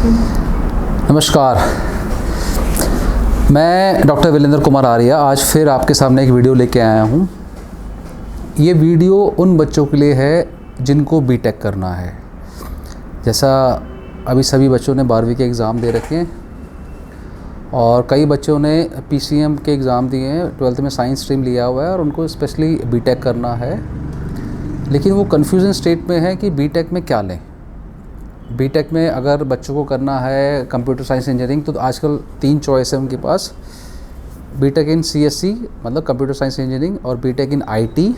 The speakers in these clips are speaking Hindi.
नमस्कार, मैं डॉक्टर विलेंद्र कुमार आर्या आज फिर आपके सामने एक वीडियो लेके आया हूँ। ये वीडियो उन बच्चों के लिए है जिनको बीटेक करना है। जैसा अभी सभी बच्चों ने 12वीं के एग्ज़ाम दे रखे हैं और कई बच्चों ने पीसीएम के एग्ज़ाम दिए हैं, 12th में साइंस स्ट्रीम लिया हुआ है और उनको स्पेशली बीटेक करना है। लेकिन वो कन्फ्यूजन स्टेट में है कि बीटेक में क्या लें। बीटेक में अगर बच्चों को करना है कंप्यूटर साइंस इंजीनियरिंग तो आजकल 3 चॉइस है उनके पास, बीटेक इन सीएससी मतलब कंप्यूटर साइंस इंजीनियरिंग, और बीटेक इन आईटी,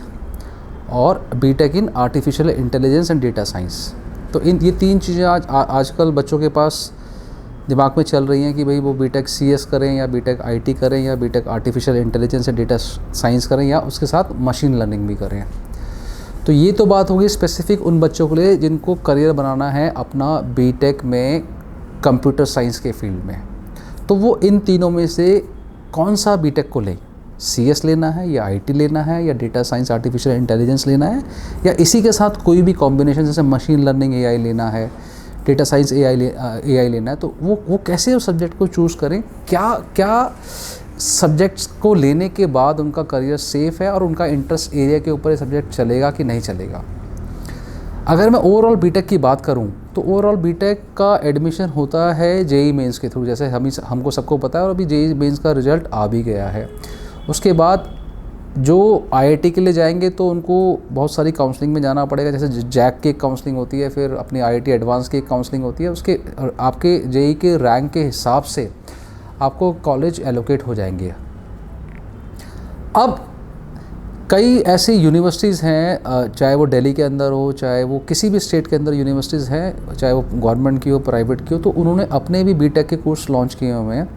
और BTech in artificial intelligence and data science. तो ये 3 चीज़ें आजकल बच्चों के पास दिमाग में चल रही हैं कि भाई वो बीटेक सीएस करें या बीटेक आईटी करें या BTech artificial intelligence and data science करें या उसके साथ मशीन लर्निंग भी करें। तो ये तो बात होगी स्पेसिफिक उन बच्चों के लिए जिनको करियर बनाना है अपना बीटेक में कंप्यूटर साइंस के फील्ड में। तो वो इन तीनों में से कौन सा बीटेक को लें, सीएस लेना है या आईटी लेना है या डेटा साइंस आर्टिफिशियल इंटेलिजेंस लेना है या इसी के साथ कोई भी कॉम्बिनेशन जैसे मशीन लर्निंग एआई लेना है, डेटा साइंस एआई लेना है। तो वो कैसे उस सब्जेक्ट को चूज़ करें, क्या सब्जेक्ट्स को लेने के बाद उनका करियर सेफ़ है और उनका इंटरेस्ट एरिया के ऊपर ये सब्जेक्ट चलेगा कि नहीं चलेगा। अगर मैं ओवरऑल बीटेक की बात करूं तो ओवरऑल बीटेक का एडमिशन होता है जेईई मेंस के थ्रू, जैसे हमको सबको पता है, और अभी जेईई मेंस का रिज़ल्ट आ भी गया है। उसके बाद जो आईआईटी के लिए जाएंगे तो उनको बहुत सारी काउंसलिंग में जाना पड़ेगा, जैसे जैक की काउंसलिंग होती है, फिर अपनी आईआईटी एडवांस की काउंसलिंग होती है। उसके आपके जेईई के रैंक के हिसाब से आपको कॉलेज एलोकेट हो जाएंगे। अब कई ऐसी यूनिवर्सिटीज़ हैं, चाहे वो दिल्ली के अंदर हो, चाहे वो किसी भी स्टेट के अंदर यूनिवर्सिटीज़ हैं, चाहे वो गवर्नमेंट की हो प्राइवेट की हो, तो उन्होंने अपने भी बीटेक के कोर्स लॉन्च किए हुए हैं।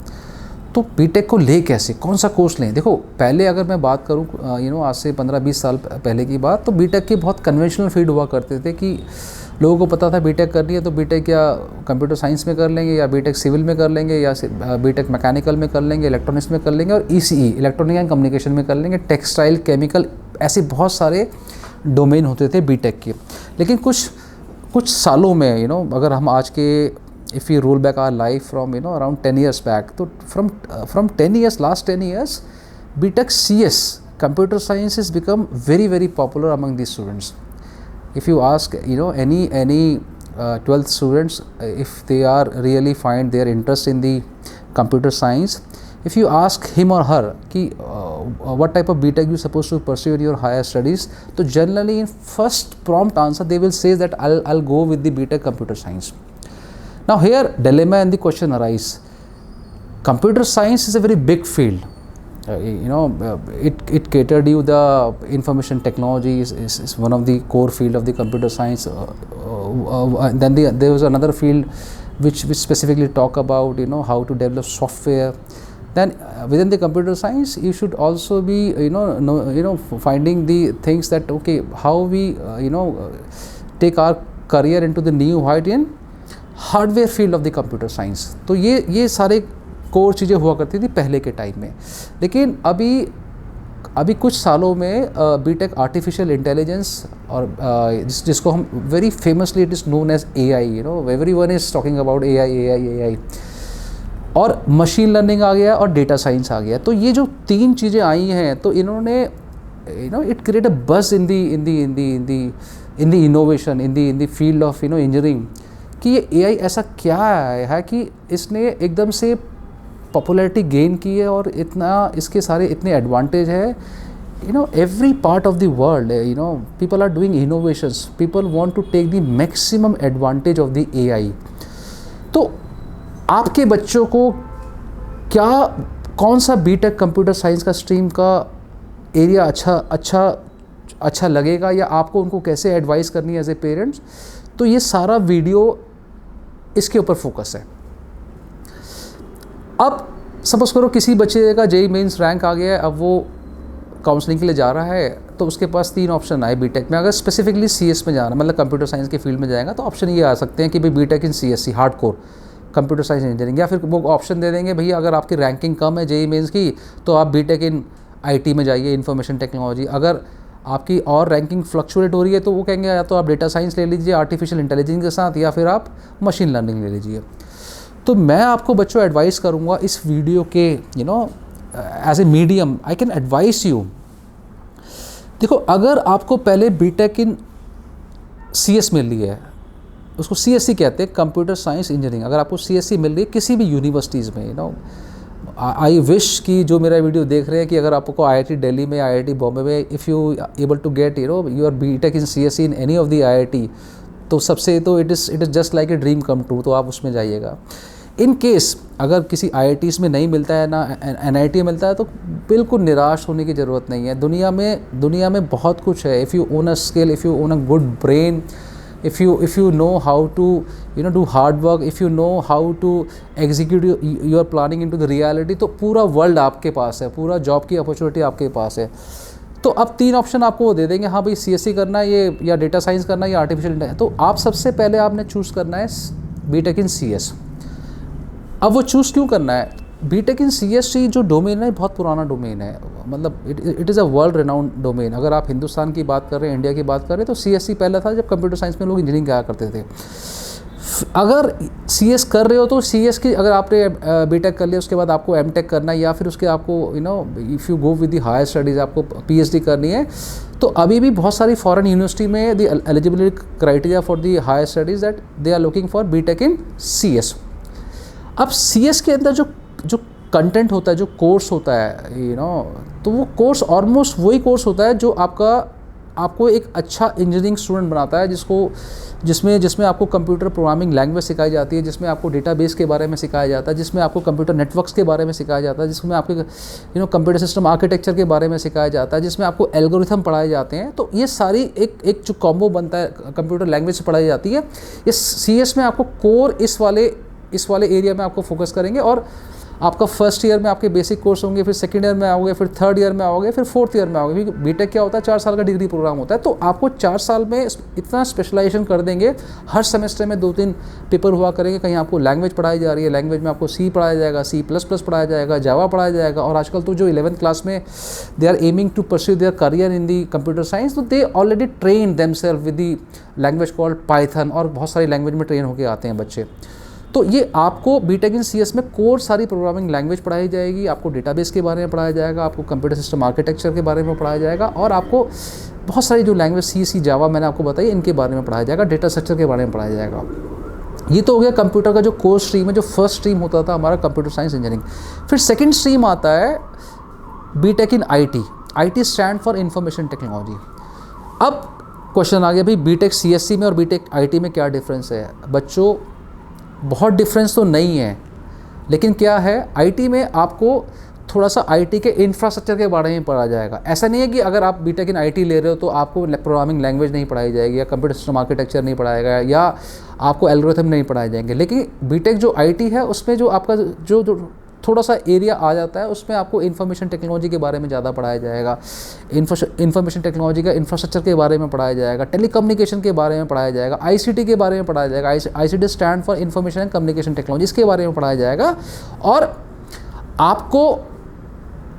तो बीटेक को ले कैसे, कौन सा कोर्स लें। देखो, पहले अगर मैं बात करूं आज से 15-20 साल पहले की बात, तो बीटेक की बहुत कन्वेंशनल फील्ड हुआ करते थे कि लोगों को पता था बीटेक करनी है तो बीटेक या कंप्यूटर साइंस में कर लेंगे या बीटेक सिविल में कर लेंगे या बीटेक मैकेनिकल में कर लेंगे, इलेक्ट्रॉनिक्स में कर लेंगे, और ईसीई इलेक्ट्रॉनिक एंड कम्युनिकेशन में कर लेंगे, टेक्सटाइल, केमिकल, ऐसे बहुत सारे डोमेन होते थे बीटेक के। लेकिन कुछ सालों में अगर हम आज के if you roll back our life from around 10 years back, तो from 10 years, last 10 years, B Tech CS computer science is become very very popular among the students. If you ask any 12th students, if they are really find their interest in the computer science, if you ask him or her कि what type of BTech you supposed to pursue in your higher studies, तो generally in first prompt answer they will say that I'll go with the BTech computer science. Now here dilemma and the question arise. Computer science is a very big field. It catered you the information technology is one of the core field of the computer science. Then there was another field which specifically talk about how to develop software. Then within the computer science you should also be finding the things that okay, how we take our career into the new height in hardware field of the computer science. तो ये सारे कोर चीज़ें हुआ करती थी पहले के टाइम में. लेकिन अभी कुछ सालों में बीटेक आर्टिफिशियल इंटेलिजेंस और जिसको हम very famously it is known as AI, everyone is talking about AI, और मशीन लर्निंग आ गया और डेटा साइंस आ गया. तो ये जो 3 चीज़ें आई हैं तो इन्होंने it create a buzz in the innovation in the field of engineering कि ये एआई ऐसा क्या है कि इसने एकदम से पॉपुलैरिटी गेन की है और इसके सारे इतने एडवांटेज है. Every part of the world people are doing innovations, people want to take the maximum advantage of the AI. तो आपके बच्चों को कौन सा बीटेक कंप्यूटर साइंस का स्ट्रीम का एरिया अच्छा लगेगा, या आपको उनको कैसे एडवाइस करनी है एज ए पेरेंट्स, तो ये सारा वीडियो इसके ऊपर फोकस है. अब सपोज करो किसी बच्चे का जेईई मेंस रैंक आ गया है, अब वो काउंसलिंग के लिए जा रहा है, तो उसके पास 3 ऑप्शन आए बीटेक में. अगर स्पेसिफिकली सीएस में जाना मतलब कंप्यूटर साइंस के फील्ड में जाएगा तो ऑप्शन ये आ सकते हैं कि भाई B Tech in CSC hardcore computer science engineering, या फिर वो ऑप्शन दे देंगे भैया अगर आपकी रैंकिंग कम है जेईई मेंस की तो आप बीटेक इन आईटी में जाइए, इन्फॉर्मेशन टेक्नोलॉजी. अगर आपकी और रैंकिंग फ्लक्चुएट हो रही है तो वो कहेंगे या तो आप डेटा साइंस ले लीजिए आर्टिफिशियल इंटेलिजेंस के साथ, या फिर आप मशीन लर्निंग ले लीजिए. तो मैं आपको बच्चों एडवाइस करूँगा इस वीडियो के as a medium I can advise you. देखो, अगर आपको पहले बीटेक इन CS मिल रही है, उसको CSE कहते हैं, कंप्यूटर साइंस इंजीनियरिंग, अगर आपको CSE मिल रही है किसी भी यूनिवर्सिटीज़ में, आई विश कि जो मेरा वीडियो देख रहे हैं कि अगर आपको IIT दिल्ली में, IIT बॉम्बे में, if you able to get your BTech in CSE in any of the IIT, तो सबसे तो it is just like a dream come true, तो आप उसमें जाइएगा। इन केस अगर किसी IITs में नहीं मिलता है ना NIT में मिलता है, तो बिल्कुल निराश होने की ज़रूरत नहीं है। दुनिया में बहुत कुछ है। If you own a skill, if you own a good brain, if you know how to do hard work, if you know how to execute your planning into the reality, तो पूरा वर्ल्ड आपके पास है, पूरा जॉब की अपॉर्चुनिटी आपके पास है। तो अब 3 ऑप्शन आपको वो दे देंगे, हाँ भाई CSE करना है ये, या डेटा साइंस करना है, या आर्टिफिशियल इंटेलिजेंस। तो आप सबसे पहले आपने चूज़ करना है बीटेक इन CS। अब वो चूज़ क्यों करना है? बीटेक इन CSE जो डोमेन है बहुत पुराना डोमेन है, मतलब it is a world renowned domain. अगर आप हिंदुस्तान की बात कर रहे हैं, इंडिया की बात कर रहे हैं, तो CSE पहला था जब कंप्यूटर साइंस में लोग इंजीनियरिंग किया करते थे। अगर CS कर रहे हो तो CS की अगर आपने बीटेक कर लिया, उसके बाद आपको MTech करना है, या फिर उसके आपको if you go with the higher studies आपको PhD करनी है, तो अभी भी बहुत सारी फॉरेन यूनिवर्सिटी में the eligibility criteria for the higher studies that they are looking for BTech in CS। अब CS के अंदर जो कंटेंट होता है, जो कोर्स होता है, तो वो कोर्स ऑलमोस्ट वही कोर्स होता है जो आपको एक अच्छा इंजीनियरिंग स्टूडेंट बनाता है, जिसमें आपको कंप्यूटर प्रोग्रामिंग लैंग्वेज सिखाई जाती है, जिसमें आपको डेटाबेस के बारे में सिखाया जाता है, जिसमें आपको कंप्यूटर नेटवर्क्स के बारे में सिखाया जाता है, जिसमें आपके कंप्यूटर सिस्टम आर्किटेक्चर के बारे में सिखाया जाता है, जिसमें आपको एल्गोरिथम पढ़ाए जाते हैं। तो ये सारी एक जो कॉम्बो बनता है, कंप्यूटर लैंग्वेज से पढ़ाई जाती है। ये CS में आपको कोर इस वाले एरिया में आपको फोकस करेंगे, और आपका फर्स्ट ईयर में आपके बेसिक कोर्स होंगे, फिर सेकंड ईयर में आओगे, फिर थर्ड ईयर में आओगे, फिर फोर्थ ईयर में आओगे। क्योंकि बीटेक क्या होता है, 4 साल का डिग्री प्रोग्राम होता है। तो आपको 4 साल में इतना स्पेशलाइजेशन कर देंगे, हर सेमेस्टर में 2-3 पेपर हुआ करेंगे। कहीं आपको लैंग्वेज पढ़ाई जा रही है, लैंग्वेज में आपको C पढ़ाया जाएगा, C++ पढ़ाया जाएगा, जावा पढ़ाया जाएगा। और आजकल तो जो 11th क्लास में they are aiming to pursue their career in the computer science, तो they already train themselves with the language called Python, और बहुत सारी लैंग्वेज में ट्रेन होकर आते हैं बच्चे। तो ये आपको बीटेक इन CS में कोर सारी प्रोग्रामिंग लैंग्वेज पढ़ाई जाएगी, आपको डेटाबेस के बारे में पढ़ाया जाएगा, आपको कंप्यूटर सिस्टम आर्किटेक्चर के बारे में पढ़ाया जाएगा, और आपको बहुत सारी जो लैंग्वेज C जावा मैंने आपको बताई, इनके बारे में पढ़ाया जाएगा, डेटा स्ट्रक्चर के बारे में पढ़ाया जाएगा। ये तो हो गया कंप्यूटर का जो कोर स्ट्रीम है, जो फर्स्ट स्ट्रीम होता था हमारा कंप्यूटर साइंस इंजीनियरिंग। फिर सेकेंड स्ट्रीम आता है BTech in IT stand for information technology. अब क्वेश्चन आ गया, भाई बीटेक CSE में और बीटेक IT में क्या डिफरेंस है? बच्चों, बहुत डिफरेंस तो नहीं है, लेकिन क्या है, IT में आपको थोड़ा सा IT के इंफ्रास्ट्रक्चर के बारे में पढ़ा जाएगा। ऐसा नहीं है कि अगर आप बीटेक इन IT ले रहे हो तो आपको प्रोग्रामिंग लैंग्वेज नहीं पढ़ाई जाएगी, या कंप्यूटर सिस्टम आर्किटेक्चर नहीं पढ़ाएगा, या आपको एल्गोरिथम नहीं पढ़ाए जाएंगे। लेकिन बीटेक जो IT है, उसमें जो आपका जो थोड़ा सा एरिया आ जाता है, उसमें आपको इन्फॉर्मेशन टेक्नोलॉजी के बारे में ज़्यादा पढ़ाया जाएगा। इन्फॉर्मेशन टेक्नोलॉजी का इंफ्रास्ट्रक्चर के बारे में पढ़ाया जाएगा, टेलीकम्युनिकेशन के बारे में पढ़ाया जाएगा, ICT के बारे में पढ़ाया जाएगा। ICT stand for information and communication technology, इसके बारे में पढ़ाया जाएगा। और आपको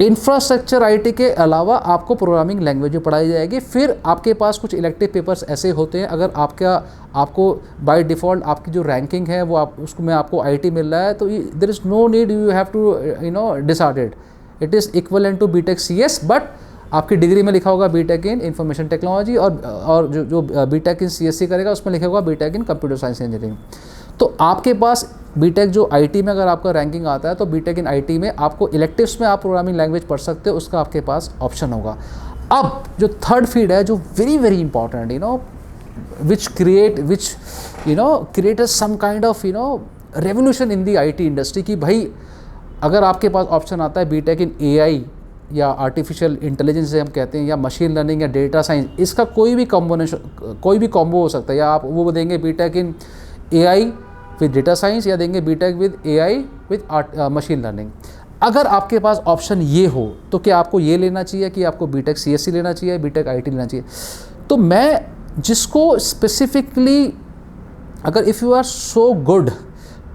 इंफ्रास्ट्रक्चर IT के अलावा आपको प्रोग्रामिंग लैंग्वेज भी पढ़ाई जाएगी। फिर आपके पास कुछ इलेक्टिव पेपर्स ऐसे होते हैं, अगर आपको बाय डिफ़ॉल्ट आपकी जो रैंकिंग है वो उसको में आपको IT मिल रहा है, तो there is no need you have to decided, it is equivalent to BTech CS, but आपकी डिग्री में लिखा होगा बीटेक इन इंफॉर्मेशन टेक्नोलॉजी, और जो बीटेक इन CSE करेगा उसमें लिखा होगा BTech in computer science engineering. तो आपके पास बीटेक जो IT में अगर आपका रैंकिंग आता है, तो बीटेक इन IT में आपको इलेक्टिव्स में आप प्रोग्रामिंग लैंग्वेज पढ़ सकते हो, उसका आपके पास ऑप्शन होगा। अब जो थर्ड फील्ड है, जो very important, which create some kind of revolution in the IT industry, कि भाई अगर आपके पास ऑप्शन आता है बीटेक इन AI या आर्टिफिशियल इंटेलिजेंस से हम कहते हैं, या मशीन लर्निंग या डेटा साइंस, इसका कोई भी कॉम्बो हो सकता है। या आप वो देंगे BTech in AI with data science, या देंगे BTech with AI with machine learning. अगर आपके पास ऑप्शन ये हो, तो क्या आपको ये लेना चाहिए कि आपको बीटेक CSE लेना चाहिए, बीटेक IT लेना चाहिए? तो मैं जिसको स्पेसिफिकली, अगर if you are so good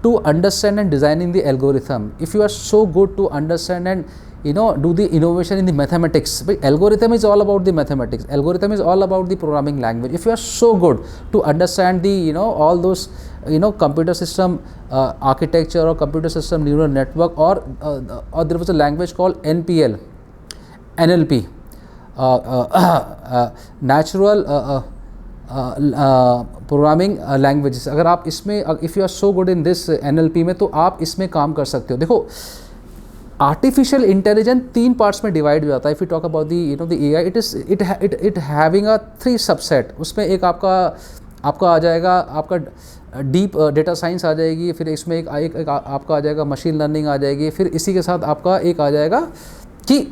to understand and designing the algorithm, if you are so good to understand and do the innovation in the mathematics. Algorithm is all about the mathematics. Algorithm is all about the programming language. If you are so good to understand the all those computer system architecture और कंप्यूटर सिस्टम न्यूरल नेटवर्क, और there was a language called NPL, NLP, natural programming languages. अगर आप इसमें, if you are so good in this NLP में, तो आप इसमें काम कर सकते हो। देखो, आर्टिफिशियल इंटेलिजेंस 3 पार्ट्स में डिवाइड हो जाता है। If you talk about the AI, it having a 3 subset. उसमें एक आपका आ जाएगा, आपका डीप डेटा साइंस आ जाएगी, फिर इसमें एक आपका आ जाएगा मशीन लर्निंग आ जाएगी, फिर इसी के साथ आपका एक आ जाएगा कि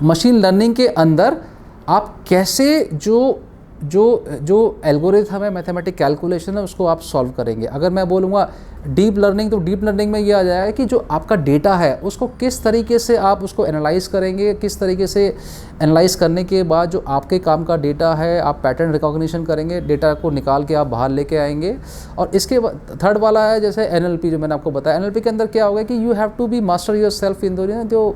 मशीन लर्निंग के अंदर आप कैसे जो एल्गोरिथम है, मैथमेटिक कैलकुलेशन है, उसको आप सॉल्व करेंगे। अगर मैं बोलूँगा डीप लर्निंग, तो डीप लर्निंग में ये आ जाएगा कि जो आपका डेटा है उसको किस तरीके से आप उसको एनालाइज करेंगे, किस तरीके से एनालाइज करने के बाद जो आपके काम का डेटा है आप पैटर्न रिकॉग्निशन करेंगे, डेटा को निकाल के आप बाहर लेके आएंगे। और इसके बाद थर्ड वाला है जैसे NLP, जो मैंने आपको बताया। NLP के अंदर क्या होगा कि you have to be master your yourself in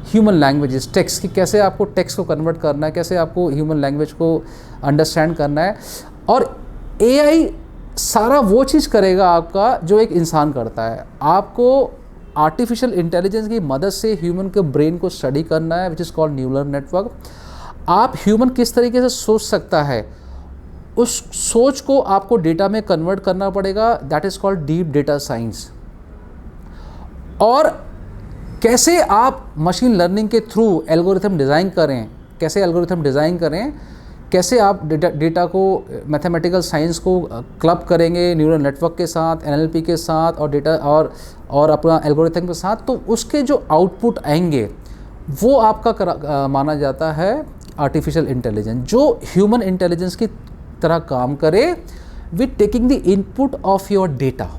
human languages, text की कैसे आपको टेक्स्ट को कन्वर्ट करना है, कैसे आपको ह्यूमन लैंग्वेज को अंडरस्टैंड करना है। और AI सारा वो चीज़ करेगा आपका जो एक इंसान करता है। आपको आर्टिफिशियल इंटेलिजेंस की मदद से ह्यूमन के ब्रेन को स्टडी करना है, which is called neural network. आप ह्यूमन किस तरीके से सोच सकता है, उस सोच को आपको डेटा में कन्वर्ट करना पड़ेगा, that is called deep data science. और कैसे आप मशीन लर्निंग के थ्रू एल्गोरिथम डिज़ाइन करें, कैसे आप डेटा को, मैथमेटिकल साइंस को क्लब करेंगे न्यूरल नेटवर्क के साथ, NLP के साथ, और डेटा और अपना एल्गोरिथम के साथ, तो उसके जो आउटपुट आएंगे वो आपका माना जाता है आर्टिफिशियल इंटेलिजेंस, जो ह्यूमन इंटेलिजेंस की तरह काम करे with taking the input of your data.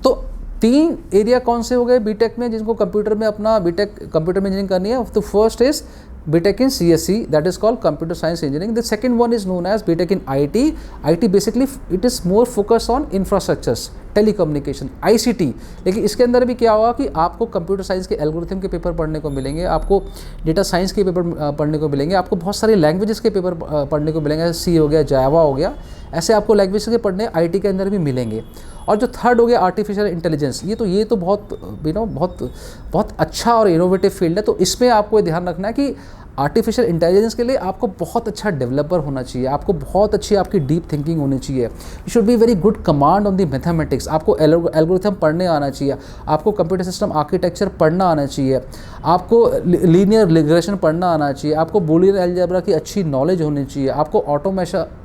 तो 3 एरिया कौन से हो गए बीटेक में, जिनको कंप्यूटर में अपना बीटेक कंप्यूटर में इंजीनियरिंग करनी है? तो first is BTech in CSE, that is called Computer Science Engineering. The second one is known as BTech in IT. IT basically it is more focused on infrastructures, telecommunication, ICT. लेकिन इसके अंदर भी क्या होगा कि आपको कंप्यूटर साइंस के एल्गोरिथम के पेपर पढ़ने को मिलेंगे, आपको डेटा साइंस के पेपर पढ़ने को मिलेंगे, आपको बहुत सारे लैंग्वेजेस के पेपर पढ़ने को मिलेंगे, C हो गया, जावा हो गया, ऐसे आपको लैंग्वेज के पढ़ने IT के अंदर भी मिलेंगे। और जो थर्ड हो गया आर्टिफिशियल इंटेलिजेंस, ये तो बहुत अच्छा और इनोवेटिव फील्ड है। तो इसमें आपको ये ध्यान रखना है कि आर्टिफिशियल इंटेलिजेंस के लिए आपको बहुत अच्छा डेवलपर होना चाहिए, आपको बहुत अच्छी आपकी डीप थिंकिंग होनी चाहिए, you should be very good command on the mathematics, आपको एल्गोरिथम पढ़ने आना चाहिए, आपको कंप्यूटर सिस्टम आर्किटेक्चर पढ़ना आना चाहिए, आपको लीनियर रिग्रेशन पढ़ना आना चाहिए, आपको बूलियन अलजेब्रा की अच्छी नॉलेज होनी चाहिए, आपको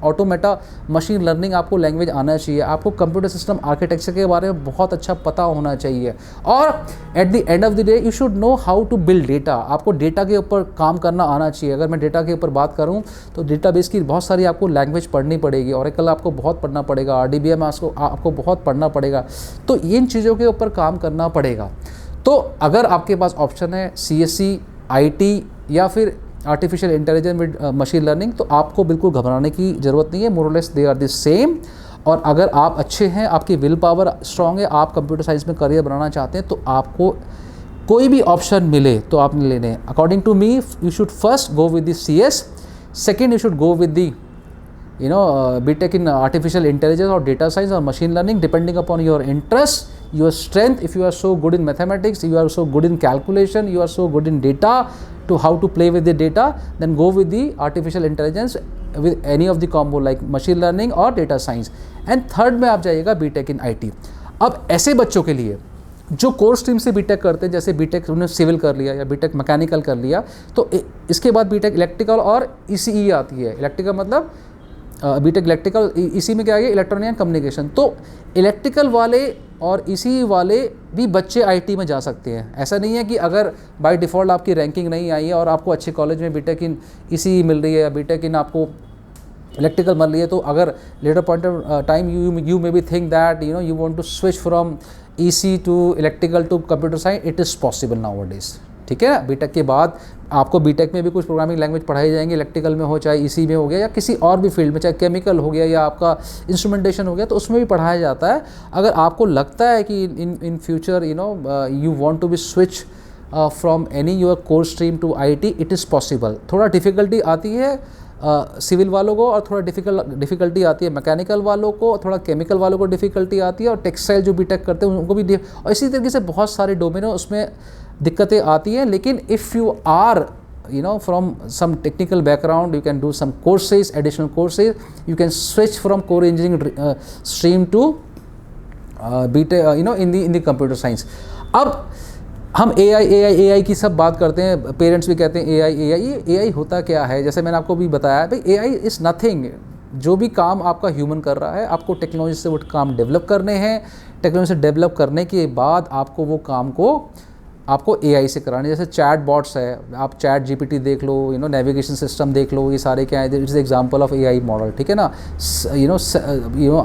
ऑटोमेटा मशीन लर्निंग आपको लैंग्वेज आना चाहिए, आपको कंप्यूटर सिस्टम आर्किटेक्चर के बारे में बहुत अच्छा पता होना चाहिए। और at the end of the day you should know how to build data, आपको डेटा के ऊपर काम करना आना चाहिए। अगर मैं डेटा के ऊपर बात करूं तो डेटाबेस की बहुत सारी आपको लैंग्वेज पढ़नी पड़ेगी, ओरेकल आपको बहुत पढ़ना पड़ेगा, RDBM आपको बहुत पढ़ना पड़ेगा, तो इन चीज़ों के ऊपर काम करना पड़ेगा। तो अगर आपके पास ऑप्शन है CSE, IT या फिर artificial intelligence with machine learning, तो आपको बिल्कुल घबराने की ज़रूरत नहीं है, more or less they are the same. और अगर आप अच्छे हैं, आपकी विल पावर स्ट्रांग है, आप कंप्यूटर साइंस में करियर बनाना चाहते हैं, तो आपको कोई भी ऑप्शन मिले तो आपने लेने हैं। According to me you should first go with the CS, second you should go with the BTech in artificial intelligence or data science or machine learning, depending upon your interest, your strength. If you are so good in mathematics, you are so good in calculation, you are so good in data, to how to play with the data, then go with the artificial intelligence with any of the combo like machine learning or data science. And third में आप जाइएगा BTech in IT। अब ऐसे बच्चों के लिए जो कोर स्ट्रीम से बीटेक करते हैं, जैसे बीटेक उन्होंने सिविल कर लिया या बीटेक मैकेनिकल कर लिया, तो इसके बाद बीटेक इलेक्ट्रिकल और ECE आती है। इलेक्ट्रिकल मतलब बीटेक इलेक्ट्रिकल, इसी में क्या है इलेक्ट्रॉनिक एंड कम्युनिकेशन। तो इलेक्ट्रिकल वाले और ECE वाले भी बच्चे IT में जा सकते हैं। ऐसा नहीं है कि अगर बाय डिफ़ॉल्ट आपकी रैंकिंग नहीं आई है और आपको अच्छे कॉलेज में बीटेक इन ECE मिल रही है या बीटेक इन आपको इलेक्ट्रिकल मिल रही है, तो अगर later point of time you may be think that you want to switch from ECE to electrical to computer science, it is possible nowadays. ठीक है ना, बीटेक के बाद आपको बीटेक में भी कुछ प्रोग्रामिंग लैंग्वेज पढ़ाई जाएंगी, इलेक्ट्रिकल में हो चाहे ECE में हो गया या किसी और भी फील्ड में, चाहे केमिकल हो गया या आपका इंस्ट्रूमेंटेशन हो गया, तो उसमें भी पढ़ाया जाता है। अगर आपको लगता है कि in future you want to be switch from any your core stream to IT, it is possible. थोड़ा डिफ़िकल्टी आती है सिविल वालों को, और थोड़ा डिफ़िकल्टी आती है मैकेनिकल वालों को, थोड़ा केमिकल वालों को डिफ़िकल्टी आती है, और टेक्सटाइल जो बीटेक करते हैं उनको भी, और इसी तरीके से बहुत सारे डोमेन उसमें दिक्कतें आती हैं। लेकिन if you are from some technical background, you can do some courses, additional courses, you can switch from core engineering stream to BTech in the computer science. अब हम AI की सब बात करते हैं, पेरेंट्स भी कहते हैं AI होता क्या है? जैसे मैंने आपको भी बताया भाई, AI इज़ नथिंग। जो भी काम आपका ह्यूमन कर रहा है, आपको टेक्नोलॉजी से वो काम डेवलप करने हैं, टेक्नोलॉजी से डेवलप करने के बाद आपको वो काम को आपको AI से कराने। जैसे चैट बॉट्स है, आप चैट GPT देख लो, नेविगेशन सिस्टम देख लो, ये सारे क्या है, it's example of AI model, ठीक है ना।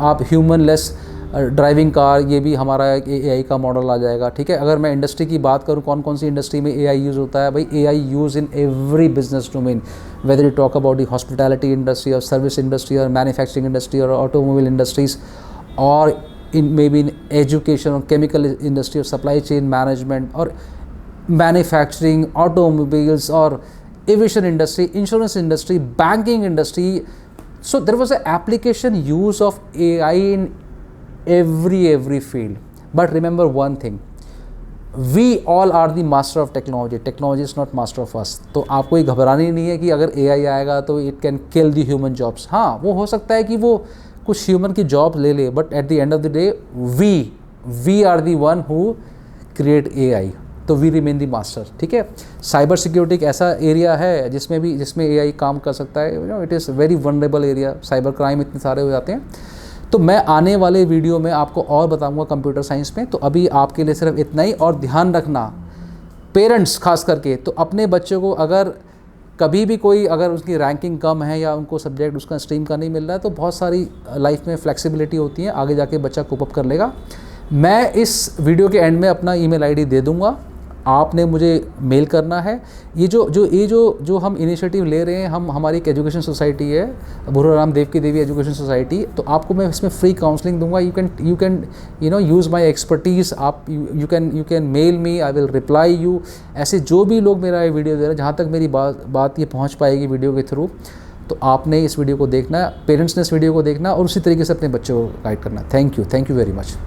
आप ह्यूमन लेस ड्राइविंग कार, ये भी हमारा AI का मॉडल आ जाएगा, ठीक है। अगर मैं इंडस्ट्री की बात करूँ, कौन कौन सी इंडस्ट्री में AI यूज़ होता है भाई, AI use in every business domain, whether you talk about the hospitality industry और सर्विस इंडस्ट्री और मैन्युफैक्चरिंग इंडस्ट्री और ऑटोमोबाइल इंडस्ट्रीज, और maybe in education or chemical industry or supply chain management or manufacturing, automobiles or aviation industry, insurance industry, banking industry. So there was an application use of AI in every field. But remember one thing, we all are the master of technology. Technology is not master of us. तो आपको ये घबरानी नहीं है कि अगर AI आएगा तो it can kill the human jobs. हाँ, वो हो सकता है कि वो कुछ ह्यूमन की जॉब ले ले, but at the end of the day we are the one who create AI, तो वी रिमेन दी मास्टर, ठीक है। साइबर सिक्योरिटी एक ऐसा एरिया है जिसमें AI काम कर सकता है, it is very vulnerable area, cyber crime इतने सारे हो जाते हैं। तो मैं आने वाले वीडियो में आपको और बताऊंगा कंप्यूटर साइंस में। तो अभी आपके लिए सिर्फ इतना ही, और ध्यान रखना पेरेंट्स खास करके, तो अपने बच्चों को अगर कभी भी कोई अगर उसकी रैंकिंग कम है या उनको सब्जेक्ट उसका स्ट्रीम का नहीं मिल रहा है, तो बहुत सारी लाइफ में फ्लेक्सिबिलिटी होती है, आगे जाके बच्चा कोप अप कर लेगा। मैं इस वीडियो के एंड में अपना ईमेल आईडी दे दूंगा, आपने मुझे मेल करना है। ये जो हम इनिशिएटिव ले रहे हैं, हमारी एक एजुकेशन सोसाइटी है, भूराराम देव की देवी एजुकेशन सोसाइटी, तो आपको मैं इसमें फ्री काउंसलिंग दूंगा। You can use my expertise, आप you can mail me, I will reply you. ऐसे जो भी लोग मेरा ये वीडियो दे रहे हैं, जहाँ तक मेरी बात ये पहुँच पाएगी वीडियो के थ्रू, तो आपने इस वीडियो को देखना है, पेरेंट्स ने इस वीडियो को देखना और उसी तरीके से अपने बच्चों को गाइड करना। Thank you very much.